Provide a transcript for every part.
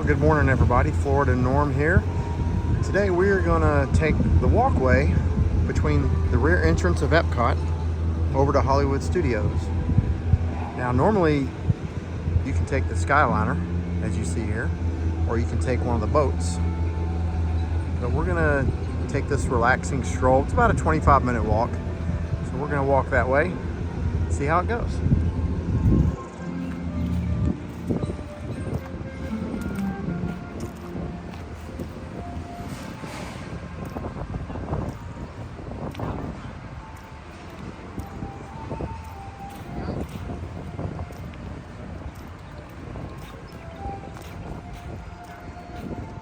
Good morning, everybody. Florida Norm here. Today we are going to take the walkway between the rear entrance of Epcot over to Hollywood Studios. Now, normally you can take the Skyliner, as you see here, or you can take one of the boats. But we're going to take this relaxing stroll. It's about a 25-minute walk. So we're going to walk that way, see how it goes.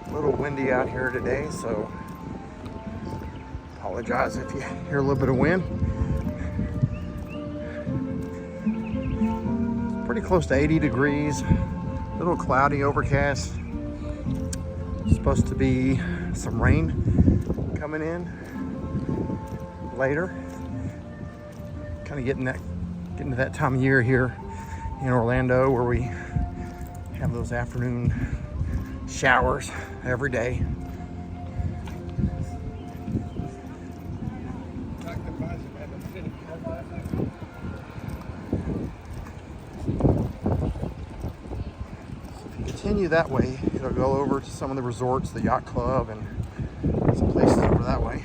A little windy out here today, so apologize if you hear a little bit of wind. Pretty close to 80 degrees, a little cloudy, overcast. Supposed to be some rain coming in later. Kind of getting to that time of year here in Orlando where we have those afternoon showers every day. Continue that way, it'll go over to some of the resorts, the yacht club, and some places over that way.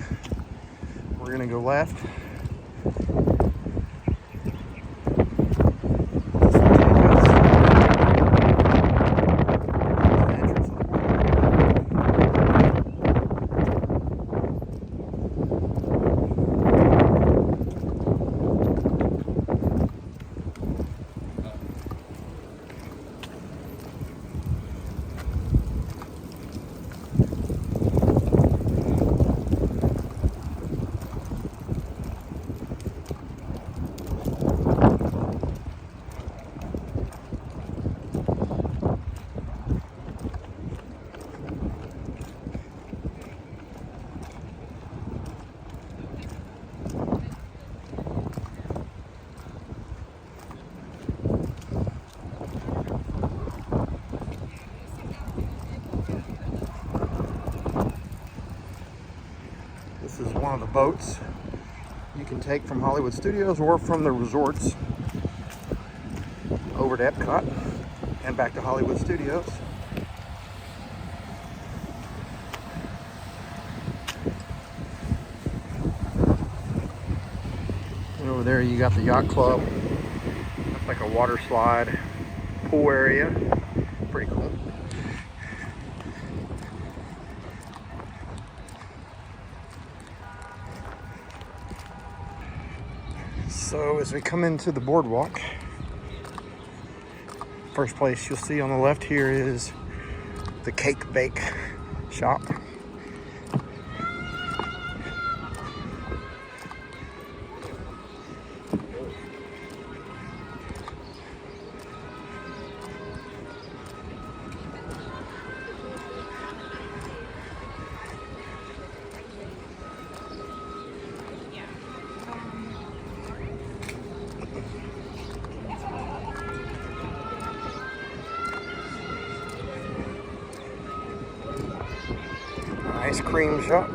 We're gonna go left. This is one of the boats you can take from Hollywood Studios or from the resorts over to Epcot and back to Hollywood Studios. And over there you got the yacht club. That's like a water slide pool area. Pretty cool. So as we come into the boardwalk, first place you'll see on the left here is the cake bake shop. Ice cream shop.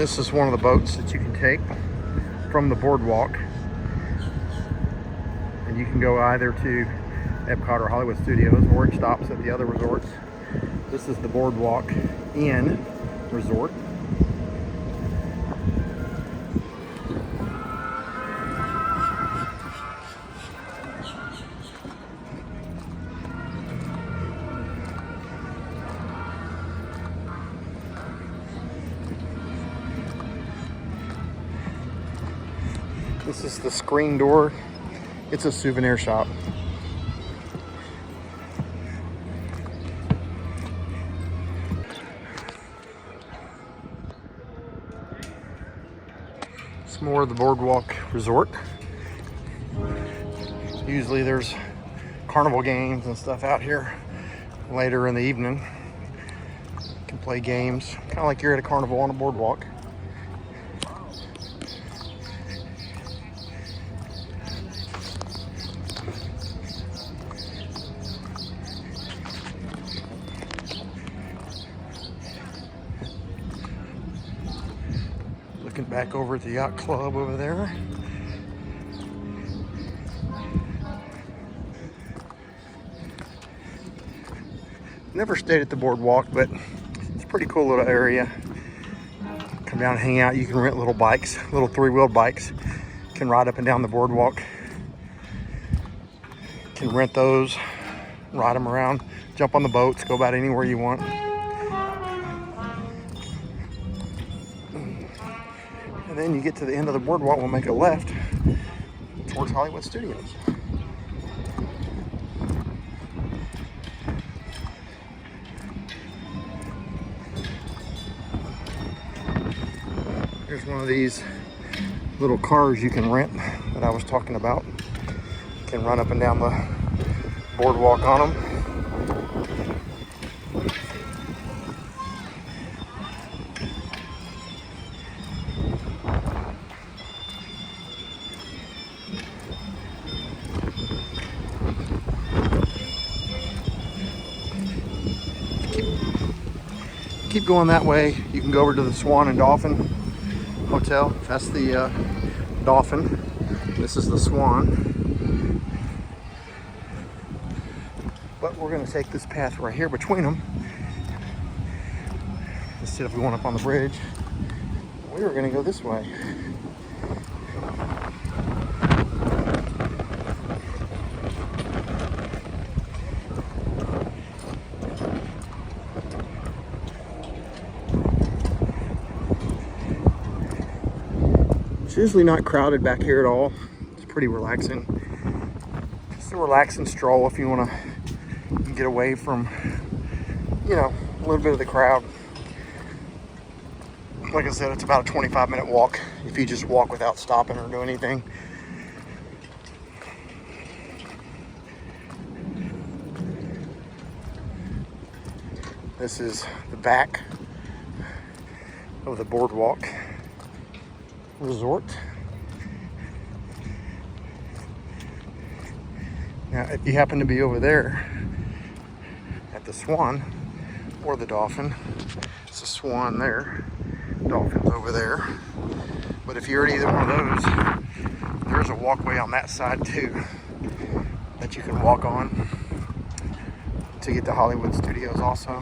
This is one of the boats that you can take from the boardwalk, and you can go either to Epcot or Hollywood Studios, or it stops at the other resorts. This is the Boardwalk Inn Resort. This is the screen door. It's a souvenir shop. It's more of the Boardwalk Resort. Usually there's carnival games and stuff out here later in the evening. You can play games, kind of like you're at a carnival on a boardwalk. Looking back over at the yacht club over there. Never stayed at the boardwalk, but it's a pretty cool little area. Come down and hang out. You can rent little bikes, little three-wheeled bikes. You can ride up and down the boardwalk. You can rent those, ride them around, jump on the boats, go about anywhere you want. And then you get to the end of the boardwalk, we'll make a left towards Hollywood Studios. Here's one of these little cars you can rent that I was talking about. You can run up and down the boardwalk on them. Keep going that way. You can go over to the Swan and Dolphin Hotel. That's the Dolphin. This is the Swan. But we're going to take this path right here between them. Let's see if we went up on the bridge. We were going to go this way. It's usually not crowded back here at all. It's pretty relaxing. Just a relaxing stroll if you want to get away from, you know, a little bit of the crowd. Like I said, it's about a 25-minute walk if you just walk without stopping or do anything. This is the back of the Boardwalk Resort. Now, if you happen to be over there at the Swan or the Dolphin, it's a Swan there, Dolphin's over there. But if you're at either one of those, there's a walkway on that side too that you can walk on to get to Hollywood Studios also.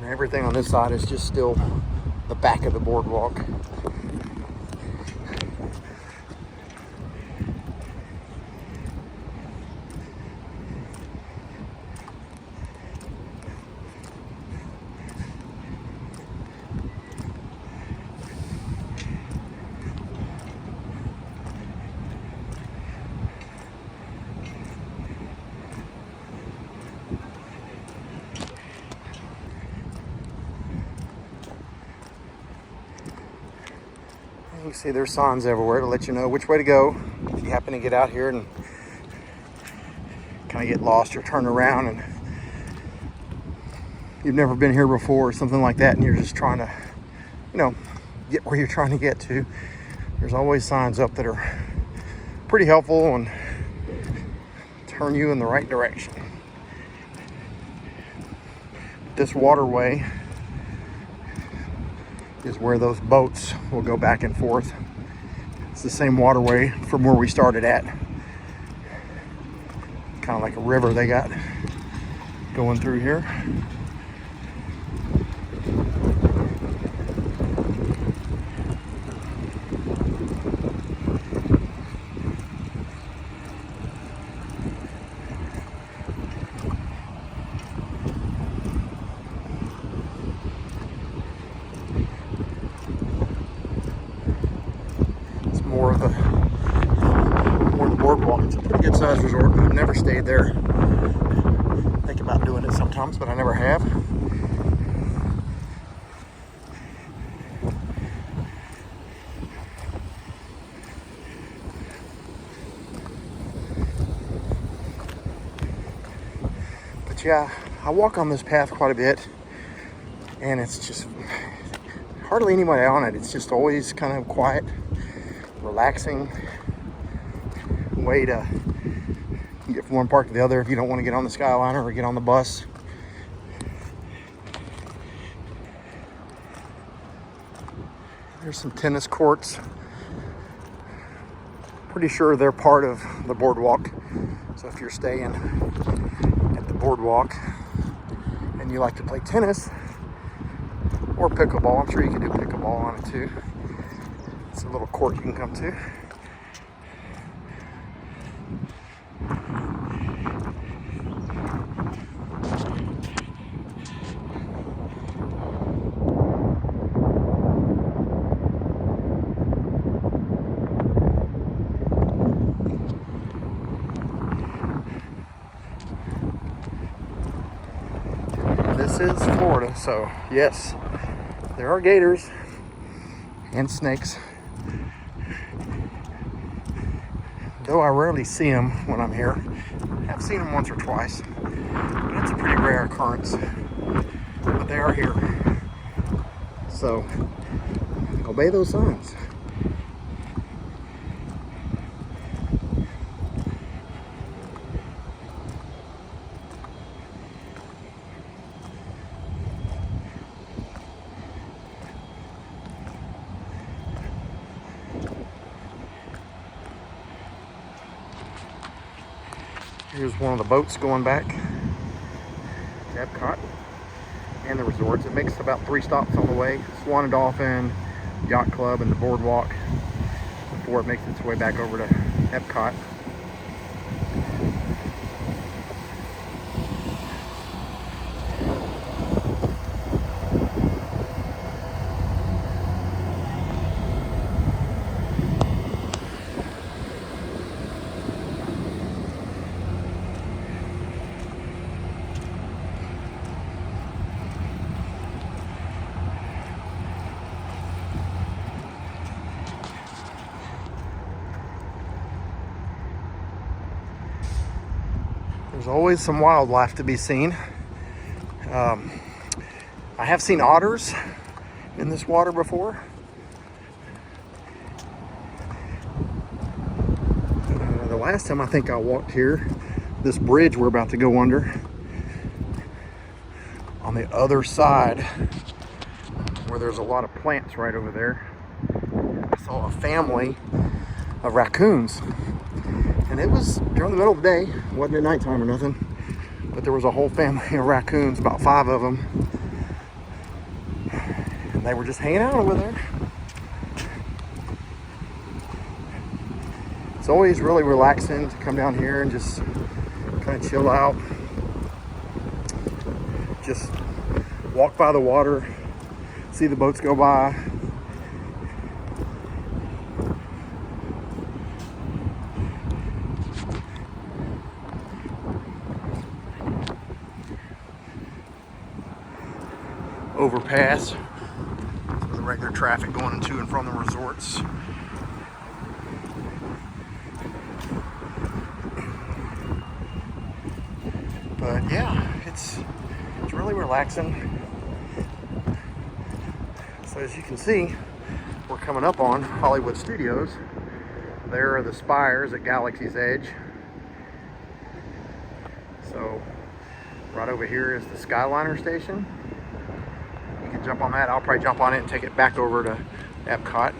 Everything on this side is just still the back of the boardwalk. You can see there's signs everywhere to let you know which way to go if you happen to get out here and kind of get lost or turn around and you've never been here before or something like that, and you're just trying to, you know, get where you're trying to get to. There's always signs up that are pretty helpful and turn you in the right direction. This waterway is where those boats will go back and forth. It's the same waterway from where we started at. Kind of like a river they got going through here. More the Boardwalk. It's a pretty good sized resort. I've never stayed there. Think about doing it sometimes, but I never have. But yeah, I walk on this path quite a bit, and it's just hardly anybody on it. It's just always kind of quiet, relaxing way to get from one park to the other if you don't want to get on the Skyliner or get on the bus. There's some tennis courts. Pretty sure they're part of the Boardwalk. So if you're staying at the Boardwalk and you like to play tennis or pickleball, I'm sure you can do pickleball on it too. It's a little court you can come to. This is Florida, so yes, there are gators and snakes. Though I rarely see them when I'm here. I've seen them once or twice, but it's a pretty rare occurrence. But they are here, so obey those signs. Here's one of the boats going back to Epcot and the resorts. It makes about 3 stops on the way. Swan and Dolphin, Yacht Club, and the Boardwalk before it makes its way back over to Epcot. There's always some wildlife to be seen. I have seen otters in this water before. The last time I think I walked here, this bridge we're about to go under, on the other side where there's a lot of plants right over there, I saw a family of raccoons. And it was during the middle of the day, it wasn't at nighttime or nothing, but there was a whole family of raccoons, about 5 of them. And they were just hanging out over there. It's always really relaxing to come down here and just kind of chill out. Just walk by the water, see the boats go by. Overpass for the regular traffic going to and from the resorts. But yeah, it's really relaxing. So as you can see, we're coming up on Hollywood Studios. there are the spires at Galaxy's Edge. So right over here is the Skyliner station. You can jump on that. I'll probably jump on it and take it back over to Epcot.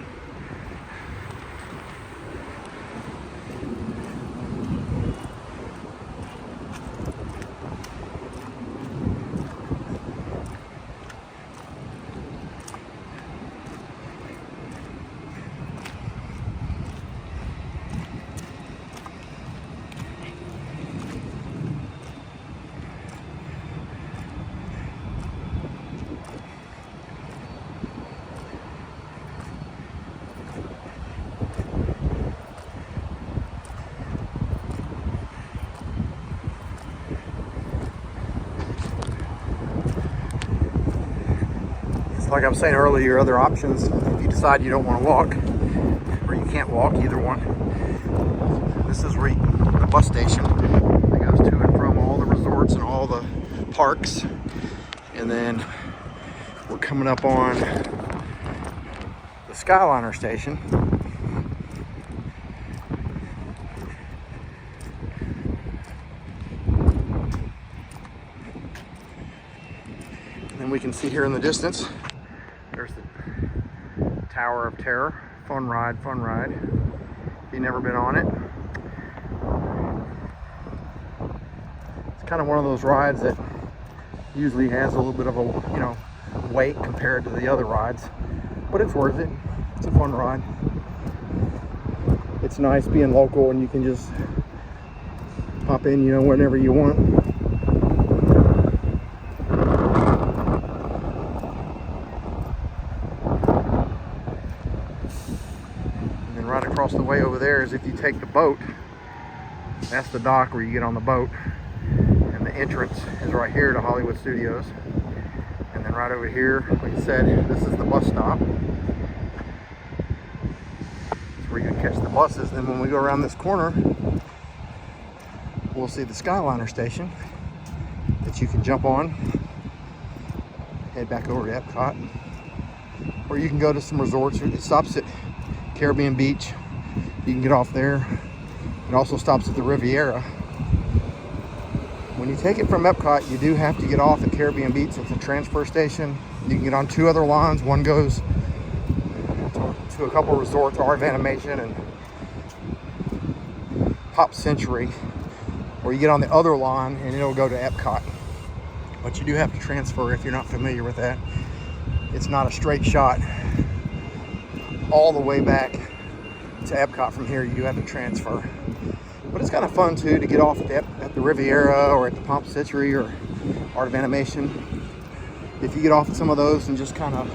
Like I was saying earlier, other options if you decide you don't want to walk or you can't walk, either one. This is the bus station that goes to and from all the resorts and all the parks. And then we're coming up on the Skyliner station. And then we can see here in the distance, there's the Tower of Terror. Fun ride, fun ride. If you've never been on it, it's kind of one of those rides that usually has a little bit of a, weight compared to the other rides, but it's worth it. It's a fun ride. It's nice being local and you can just hop in, whenever you want. Right across the way over there is if you take the boat. That's the dock where you get on the boat, and the entrance is right here to Hollywood Studios. And then right over here, like I said, this is the bus stop. It's where you catch the buses. And when we go around this corner, we'll see the Skyliner station that you can jump on, head back over to Epcot, or you can go to some resorts. It stops at Caribbean Beach. You can get off there. It also stops at the Riviera. When you take it from Epcot, you do have to get off at Caribbean Beach. It's a transfer station. You can get on two other lines. One goes to a couple resorts, Art of Animation and Pop Century, or you get on the other line and it'll go to Epcot. But you do have to transfer if you're not familiar with that. It's not a straight shot all the way back to Epcot from here. You do have to transfer. But it's kind of fun too to get off at the Riviera or at the Pop Century or Art of Animation. If you get off at some of those and just kind of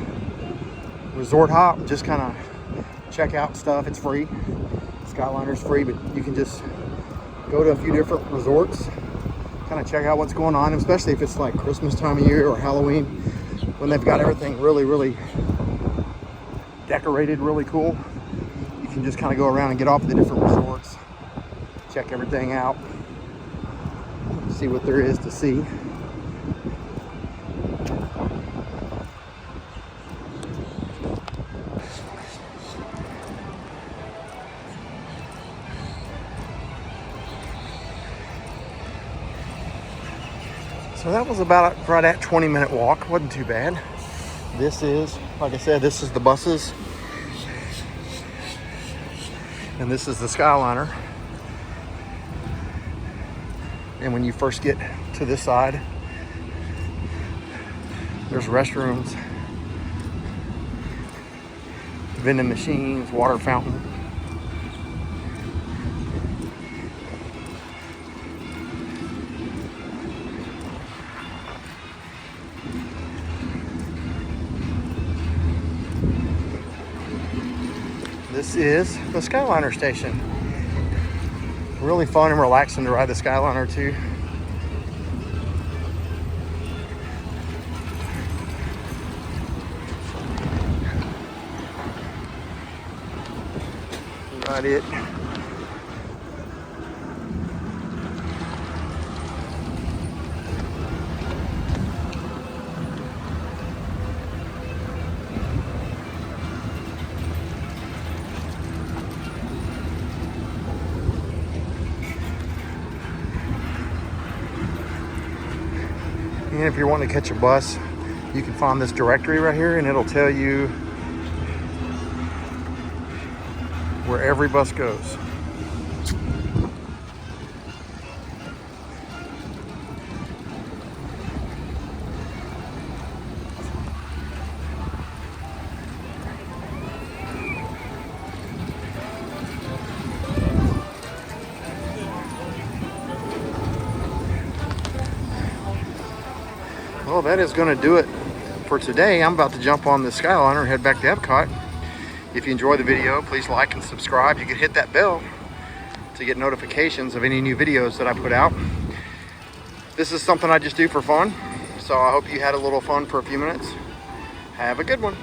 resort hop, just kind of check out stuff, it's free. Skyliner's free, but you can just go to a few different resorts, kind of check out what's going on, especially if it's like Christmas time of year or Halloween, when they've got everything really, really decorated, really cool. You can just kind of go around and get off at the different resorts, check everything out, see what there is to see. So that was about right at 20-minute walk. Wasn't too bad. This is, like I said, this is the buses. And this is the Skyliner. And when you first get to this side, there's restrooms, vending machines, water fountain. This is the Skyliner station. Really fun and relaxing to ride the Skyliner too. Right it. And if you're wanting to catch a bus, you can find this directory right here and it'll tell you where every bus goes. Well, that is going to do it for today. I'm about to jump on the Skyliner and head back to Epcot. If you enjoyed the video, please like and subscribe. You can hit that bell to get notifications of any new videos that I put out. This is something I just do for fun, so I hope you had a little fun for a few minutes. Have a good one.